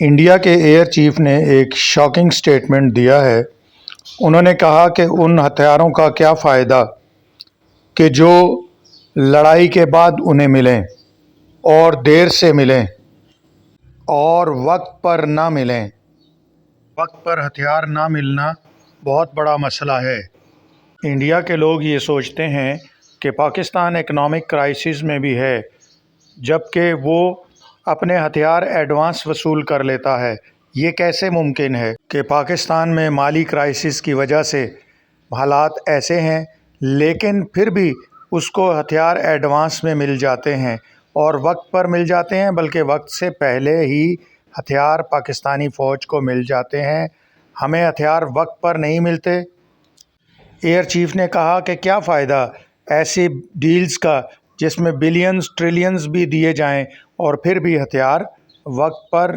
India के air chief ने एक शॉकिंग स्टेटमेंट दिया है। उन्होंने कहा कि उन हथियारों का क्या फ़ायदा कि जो लड़ाई के बाद उन्हें मिलें और देर से मिलें और वक्त पर ना मिलें। वक्त पर हथियार ना मिलना बहुत बड़ा मसला है। इंडिया के लोग ये सोचते हैं कि पाकिस्तान इकोनॉमिक क्राइसिस में भी है, जबकि वो अपने हथियार एडवांस वसूल कर लेता है। ये कैसे मुमकिन है कि पाकिस्तान में माली क्राइसिस की वजह से हालात ऐसे हैं, लेकिन फिर भी उसको हथियार एडवांस में मिल जाते हैं और वक्त पर मिल जाते हैं, बल्कि वक्त से पहले ही हथियार पाकिस्तानी फ़ौज को मिल जाते हैं। हमें हथियार वक्त पर नहीं मिलते। एयर चीफ ने कहा कि क्या फ़ायदा ऐसी डील्स का जिसमें बिलियंस ट्रिलियंस भी दिए जाएं और फिर भी हथियार वक्त पर